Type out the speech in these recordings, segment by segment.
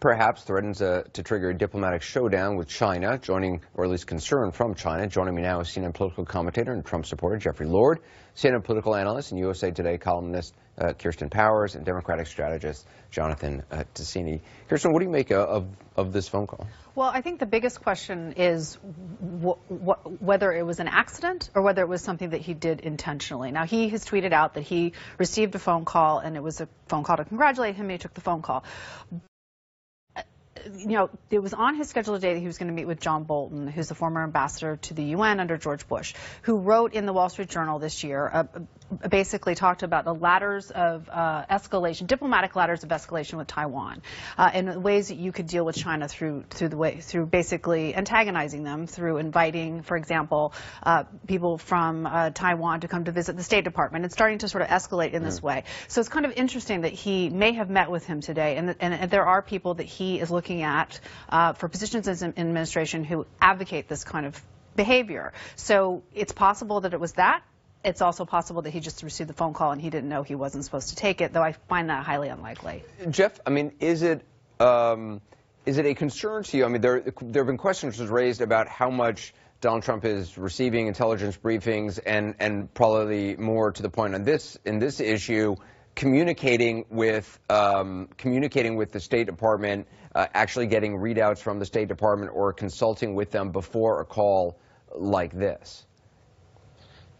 perhaps threatens to trigger a diplomatic showdown with China, or at least concern from China. Joining me now is CNN political commentator and Trump supporter Jeffrey Lord, CNN political analyst and USA Today columnist Kirsten Powers, and Democratic strategist Jonathan Ticini. Kirsten, what do you make of this phone call? Well, I think the biggest question is whether it was an accident or whether it was something that he did intentionally. Now, he has tweeted out that he received a phone call, and it was a phone call to congratulate him, and he took the phone call. You know, it was on his schedule today that he was going to meet with John Bolton, who's the former ambassador to the UN under George Bush, who wrote in the Wall Street Journal this year, basically talked about the ladders of escalation, diplomatic ladders of escalation with Taiwan, and ways that you could deal with China through basically antagonizing them, through inviting, for example, people from Taiwan to come to visit the State Department, and starting to sort of escalate in this way. So it's kind of interesting that he may have met with him today, and there are people that he is looking at for positions in administration who advocate this kind of behavior. So it's possible that it was that. It's also possible that he just received the phone call and he didn't know he wasn't supposed to take it, though I find that highly unlikely. Jeff, I mean, is it a concern to you? I mean, there have been questions raised about how much Donald Trump is receiving intelligence briefings, and probably more to the point on in this issue, communicating with the State Department, actually getting readouts from the State Department or consulting with them before a call like this.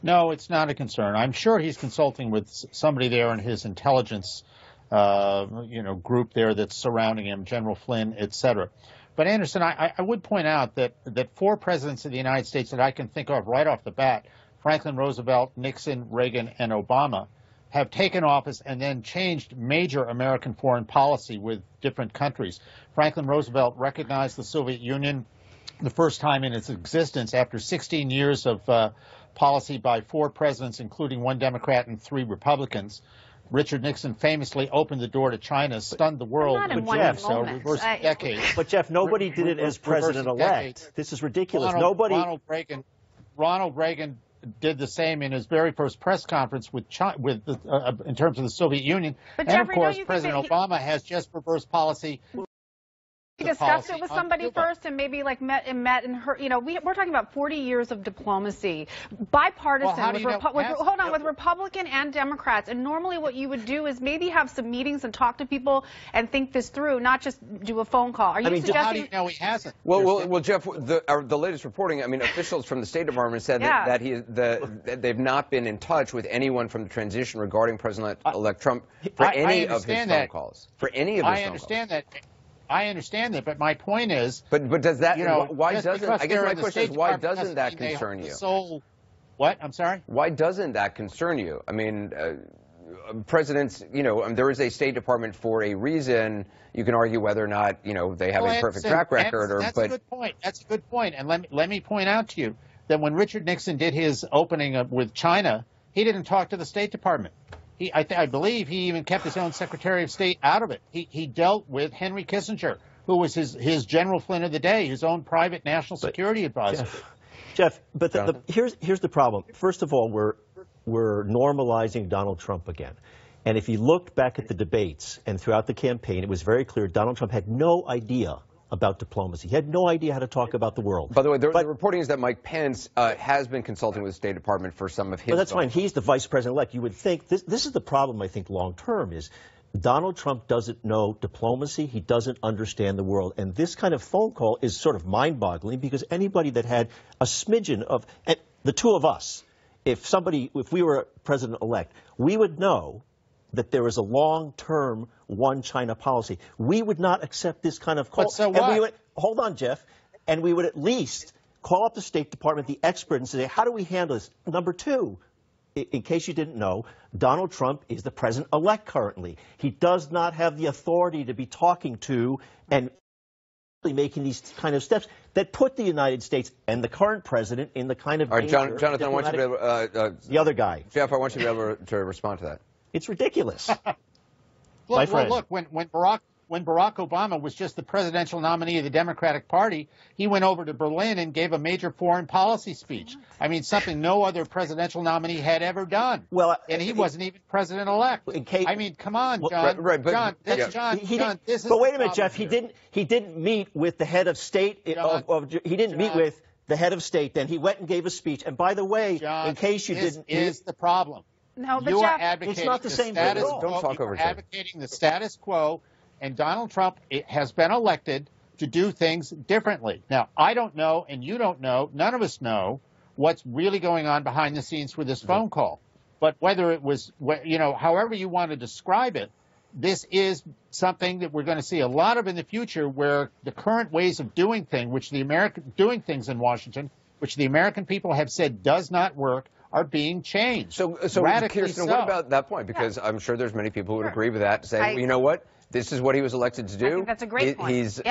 No, it's not a concern. I'm sure he's consulting with somebody there in his intelligence, group there that's surrounding him, General Flynn, et cetera. But Anderson, I would point out that four presidents of the United States that I can think of right off the bat, Franklin Roosevelt, Nixon, Reagan, and Obama, have taken office and then changed major American foreign policy with different countries. Franklin Roosevelt recognized the Soviet Union the first time in its existence after 16 years of policy by four presidents, including one Democrat and three Republicans. Richard Nixon famously opened the door to China, stunned the world with Jeff, so reversed decades. But Jeff, nobody did it as president-elect. This is ridiculous. Ronald Reagan did the same in his very first press conference in terms of the Soviet Union. But and Jeffrey, of course, President Obama has just reversed policy. He discussed it with somebody first and maybe like met and heard, we're talking about 40 years of diplomacy, bipartisan, with Republican and Democrats. And normally what you would do is maybe have some meetings and talk to people and think this through, not just do a phone call. Are you suggesting? How do you know he hasn't? Well, Jeff, the latest reporting, I mean, officials from the State Department said that they've not been in touch with anyone from the transition regarding President-elect Trump for any of his phone calls. I understand that, but my point is... But does that... why doesn't... I guess my question is, why doesn't that concern you? What? I'm sorry? Why doesn't that concern you? I mean, presidents, there is a State Department for a reason. You can argue whether or not, they have a perfect track record. That's a good point. That's a good point. And let me point out to you that when Richard Nixon did his opening with China, he didn't talk to the State Department. I believe he even kept his own Secretary of State out of it. He dealt with Henry Kissinger, who was his General Flynn of the day, his own private national security advisor. Jeff, but here's the problem. First of all, we're normalizing Donald Trump again. And if you looked back at the debates and throughout the campaign, it was very clear Donald Trump had no idea about diplomacy. He had no idea how to talk about the world. By the way, the reporting is that Mike Pence has been consulting with the State Department for some of his... But that's fine. He's the vice president-elect. You would think, this is the problem, I think, long-term, is Donald Trump doesn't know diplomacy. He doesn't understand the world. And this kind of phone call is sort of mind-boggling, because anybody that had a smidgen of... And the two of us, if we were president-elect, we would know that there is a long-term one China policy. We would not accept this kind of call. But so what? Hold on, Jeff. And we would at least call up the State Department, the expert, and say, how do we handle this? Number two, in case you didn't know, Donald Trump is the president-elect currently. He does not have the authority to be talking to and making these kind of steps that put the United States and the current president in the kind of danger. All right, Jonathan, I want you to be able the other guy. Jeff, I want you to be able to respond to that. It's ridiculous. Look, when when Barack Obama was just the presidential nominee of the Democratic Party, he went over to Berlin and gave a major foreign policy speech. I mean, something no other presidential nominee had ever done. Well, and he wasn't even president-elect. I mean, come on, John. But This is but wait a minute, Jeff. He didn't meet with the head of state. He didn't meet with the head of state. Then he went and gave a speech. And by the way, John, in case you didn't, is the problem. No, but you Jeff, are advocating it's not the same thing at all. Don't talk over each other. Advocating the status quo, and Donald Trump has been elected to do things differently. Now, I don't know, and you don't know, none of us know what's really going on behind the scenes with this phone call. But whether it was, however you want to describe it, this is something that we're going to see a lot of in the future, where the current ways of doing things, doing things in Washington, which the American people have said does not work, are being changed. So Kirsten, what about that point? Because I'm sure there's many people who would agree with that, saying, you know what? This is what he was elected to do. I think that's a great point. He's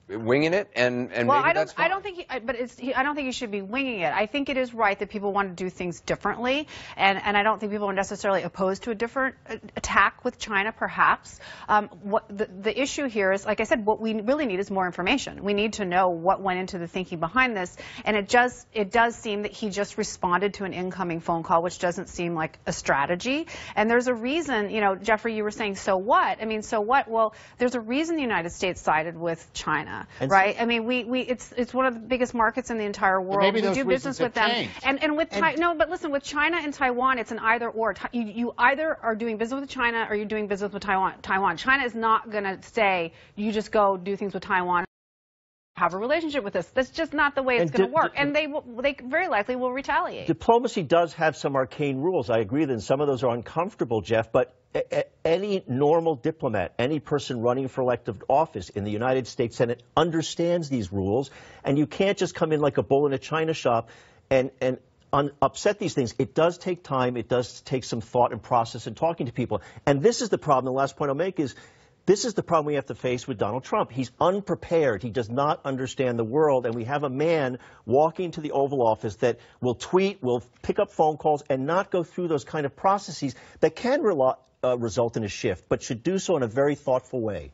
winging it, and well, maybe that's fine. I don't think he should be winging it. I think it is right that people want to do things differently, and I don't think people are necessarily opposed to a different attack with China, perhaps. What the issue here is, like I said, what we really need is more information. We need to know what went into the thinking behind this, and it does seem that he just responded to an incoming phone call, which doesn't seem like a strategy. And there's a reason, Jeffrey, you were saying, so what? I mean, so what? Well, there's a reason the United States sided with China, right? I mean, it's one of the biggest markets in the entire world. We do business with them. And with no, but listen, with China and Taiwan, it's an either or. You either are doing business with China or you're doing business with Taiwan. China is not going to say, you just go do things with Taiwan, have a relationship with us. That's just not the way it's going to work. And they very likely will retaliate. Diplomacy does have some arcane rules. I agree that some of those are uncomfortable, Jeff, but any normal diplomat, any person running for elective office in the United States Senate understands these rules, and you can't just come in like a bull in a china shop and upset these things. It does take time. It does take some thought and process and talking to people. And this is the problem. The last point I'll make is this is the problem we have to face with Donald Trump. He's unprepared. He does not understand the world. And we have a man walking to the Oval Office that will tweet, will pick up phone calls, and not go through those kind of processes that can result in a shift, but should do so in a very thoughtful way.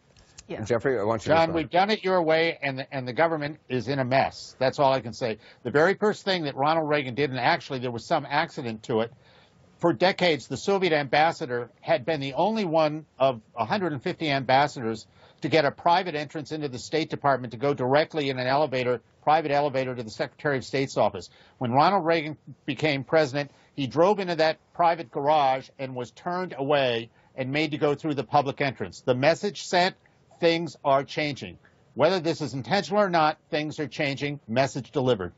Yeah. Jeffrey, I want you to John, we've done it your way, and the government is in a mess. That's all I can say. The very first thing that Ronald Reagan did, and actually there was some accident to it, for decades, the Soviet ambassador had been the only one of 150 ambassadors to get a private entrance into the State Department to go directly in an private elevator to the Secretary of State's office. When Ronald Reagan became president, he drove into that private garage and was turned away and made to go through the public entrance. The message sent, things are changing. Whether this is intentional or not, things are changing. Message delivered.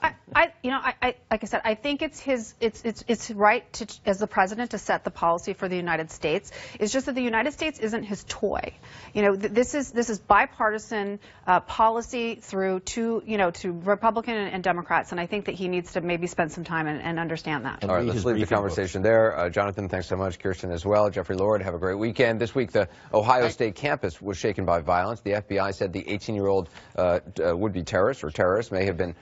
Like I said, I think it's right to, as the president, to set the policy for the United States. It's just that the United States isn't his toy. This is bipartisan policy through to Republican and Democrats, and I think that he needs to maybe spend some time and understand that. All right, let's leave the conversation there. Jonathan, thanks so much. Kirsten as well. Jeffrey Lord, have a great weekend. This week, the Ohio State campus was shaken by violence. The FBI said the 18-year-old would-be terrorist may have been